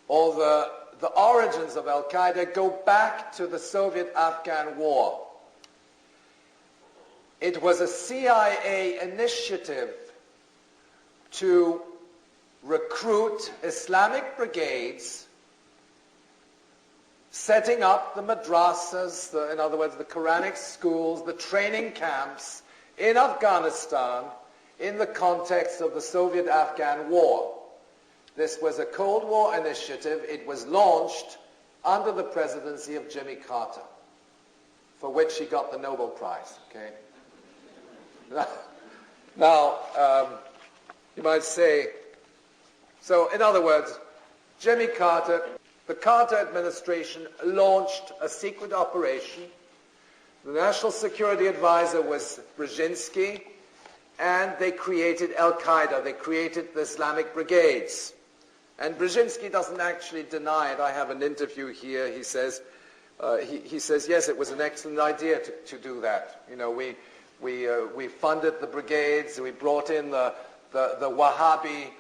or the origins of Al-Qaeda go back to the Soviet-Afghan War. It was a CIA initiative to recruit Islamic brigades, setting up the madrasas, in other words, the Quranic schools, the training camps in Afghanistan in the context of the Soviet-Afghan War. This was a Cold War initiative. It was launched under the presidency of Jimmy Carter, for which he got the Nobel Prize. Okay. Now, you might say, so in other words, Jimmy Carter, the Carter administration launched a secret operation. The National Security Advisor was Brzezinski, and they created Al-Qaeda. They created the Islamic Brigades. And Brzezinski doesn't actually deny it. I have an interview here. He says, yes, it was an excellent idea to do that. You know, we funded the brigades. We brought in the Wahhabi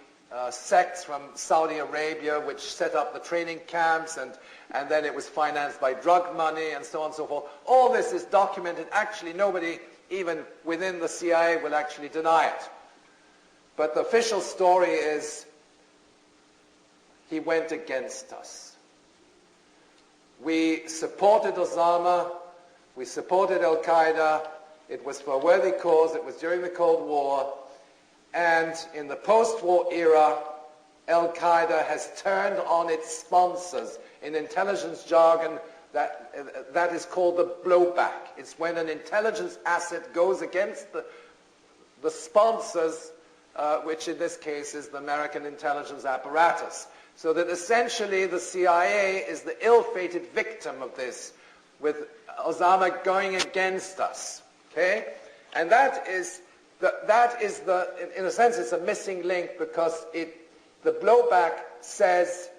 sects from Saudi Arabia, which set up the training camps, and then it was financed by drug money and so on and so forth. All this is documented. Actually, nobody, even within the CIA, will actually deny it. But the official story is he went against us. We supported Osama. We supported Al-Qaeda. It was for a worthy cause. It was during the Cold War. And in the post-war era, Al-Qaeda has turned on its sponsors. In intelligence jargon, that is called the blowback. It's when an intelligence asset goes against the sponsors, which in this case is the American intelligence apparatus. So that essentially the CIA is the ill-fated victim of this, with Osama going against us. Okay? And that is in a sense, it's a missing link, because the blowback says,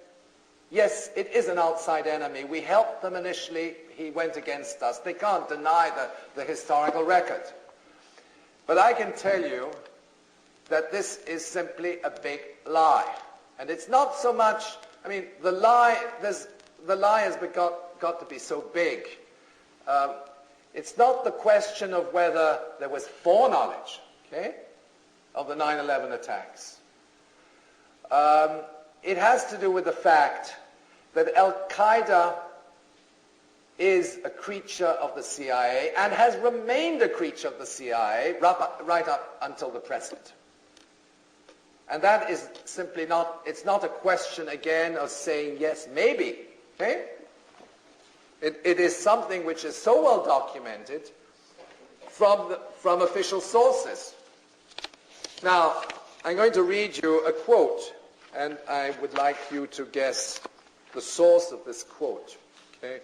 yes, it is an outside enemy. We helped them initially. He went against us. They can't deny the historical record. But I can tell you that this is simply a big lie. And it's not so much, I mean, the lie has got to be so big. It's not the question of whether there was foreknowledge, okay, of the 9/11 attacks. It has to do with the fact that Al-Qaeda is a creature of the CIA and has remained a creature of the CIA right up until the present. And that is simply not, it's not a question again of saying yes, maybe, okay? It is something which is so well documented from official sources. Now, I'm going to read you a quote, and I would like you to guess the source of this quote. Okay?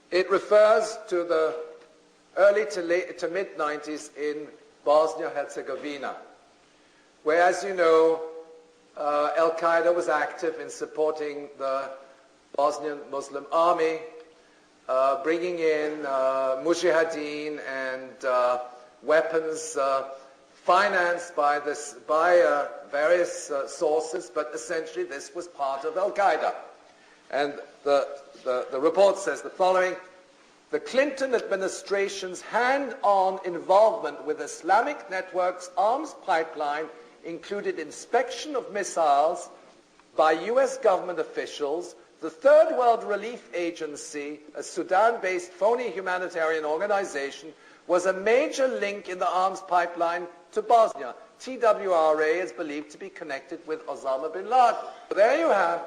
It refers to the early to mid-90s in Bosnia-Herzegovina, where, as you know, Al-Qaeda was active in supporting the Bosnian Muslim army, bringing in mujahideen and weapons financed by various sources, but essentially this was part of Al-Qaeda. And the report says the following: the Clinton administration's hand-on involvement with Islamic networks arms pipeline included inspection of missiles by U.S. government officials. The Third World Relief Agency, a Sudan-based phony humanitarian organization, was a major link in the arms pipeline to Bosnia. TWRA is believed to be connected with Osama bin Laden. There you have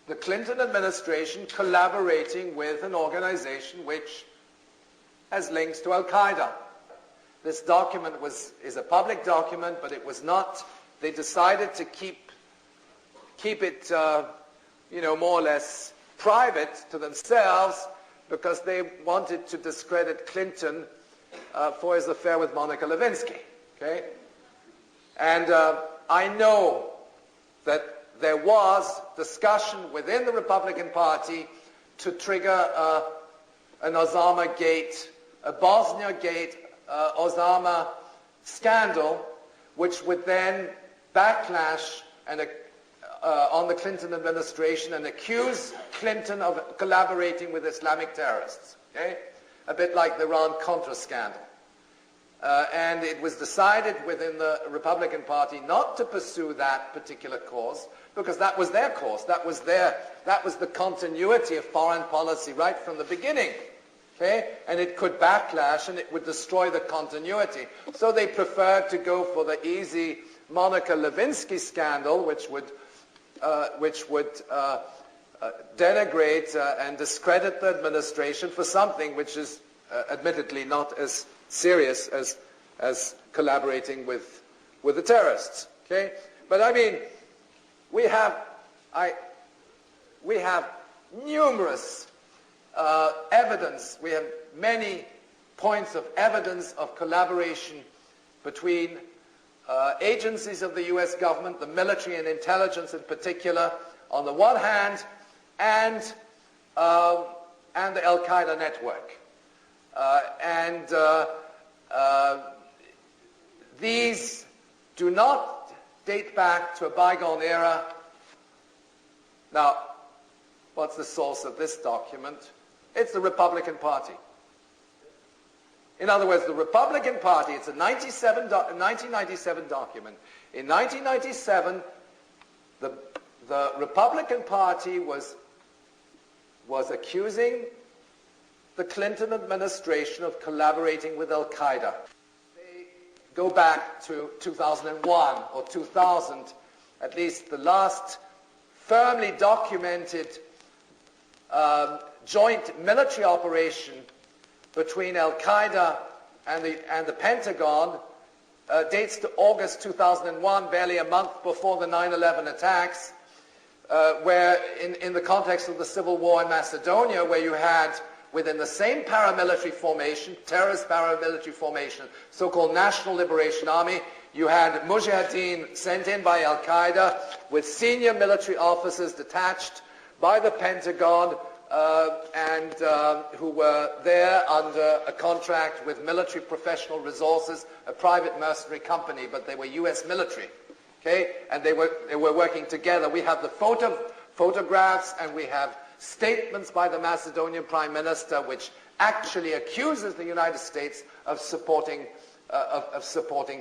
the Clinton administration collaborating with an organization which has links to Al-Qaeda. This document is a public document, but it was not. They decided to keep it, more or less private to themselves, because they wanted to discredit Clinton for his affair with Monica Lewinsky. Okay, and I know that there was discussion within the Republican Party to trigger an Osama Gate, a Bosnia Gate, Osama scandal, which would then backlash on the Clinton administration and accuse Clinton of collaborating with Islamic terrorists. Okay? A bit like the Iran-Contra scandal. And it was decided within the Republican Party not to pursue that particular course because that was their course. That was the continuity of foreign policy right from the beginning. Okay? And it could backlash and it would destroy the continuity. So they preferred to go for the easy Monica Lewinsky scandal, which would denigrate and discredit the administration for something which is admittedly not as serious as collaborating with the terrorists. Okay? But I mean, we have numerous evidence. We have many points of evidence of collaboration between agencies of the U.S. government, the military and intelligence in particular, on the one hand, and the Al-Qaeda network. These do not date back to a bygone era. Now, what's the source of this document? It's the Republican Party. In other words, the Republican Party, it's a 1997 document. In 1997, the Republican Party was accusing the Clinton administration of collaborating with Al-Qaeda. They go back to 2001 or 2000, at least the last firmly documented joint military operation between Al-Qaeda and the Pentagon dates to August 2001, barely a month before the 9/11 attacks, where in the context of the civil war in Macedonia, where you had within the same paramilitary formation, terrorist paramilitary formation, so-called National Liberation Army, you had mujahideen sent in by Al-Qaeda with senior military officers detached by the Pentagon and who were there under a contract with Military Professional Resources, a private mercenary company, but they were U.S. military. Okay? And they were working together. We have the photographs and we have statements by the Macedonian Prime Minister which actually accuses the United States of supporting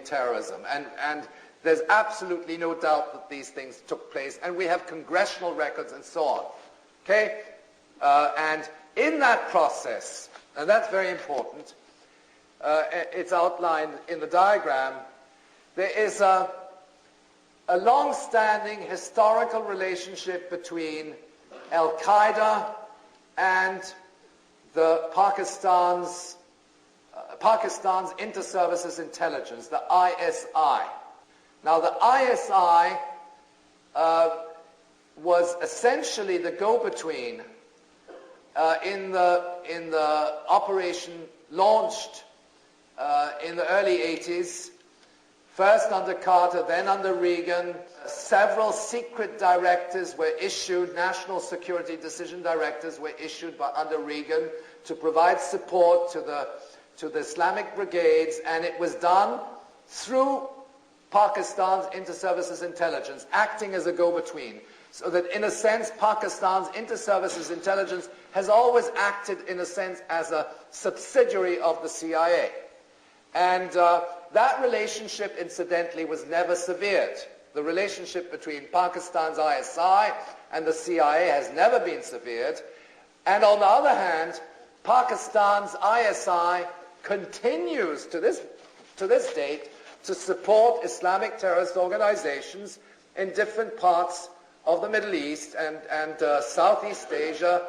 terrorism. And there's absolutely no doubt that these things took place. And we have congressional records and so on. Okay? And in that process, and that's very important, it's outlined in the diagram, there is a long-standing historical relationship between Al-Qaeda and the Pakistan's inter-services intelligence, the ISI. Now, the ISI was essentially the go-between in the operation launched in the early 80s, first under Carter, then under Reagan. Several secret directives were issued, national security decision directives were issued under Reagan to provide support to the Islamic brigades, and it was done through Pakistan's inter-services intelligence, acting as a go-between. So that in a sense, Pakistan's inter-services intelligence has always acted in a sense as a subsidiary of the CIA. And that relationship, incidentally, was never severed. The relationship between Pakistan's ISI and the CIA has never been severed. And on the other hand, Pakistan's ISI continues to this date to support Islamic terrorist organizations in different parts of the Middle East and Southeast Asia,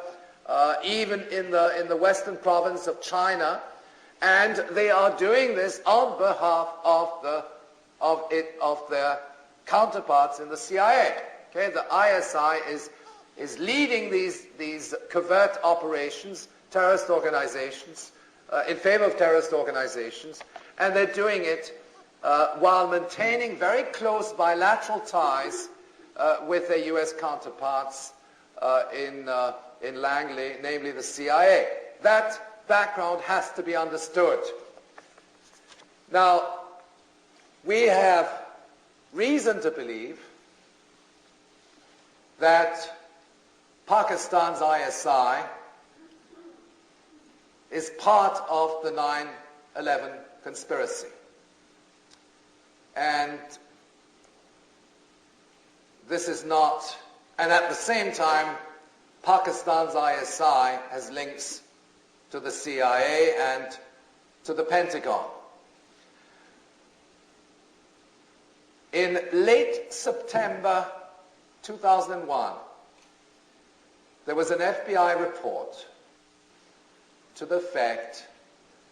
even in the western province of China, and they are doing this on behalf of their counterparts in the CIA. Okay, the ISI is leading these covert operations, terrorist organizations, in favor of terrorist organizations, and they're doing it while maintaining very close bilateral ties with their U.S. counterparts in Langley, namely the CIA. That background has to be understood. Now, we have reason to believe that Pakistan's ISI is part of the 9/11 conspiracy. And this is not, and at the same time, Pakistan's ISI has links to the CIA and to the Pentagon. In late September 2001, there was an FBI report to the effect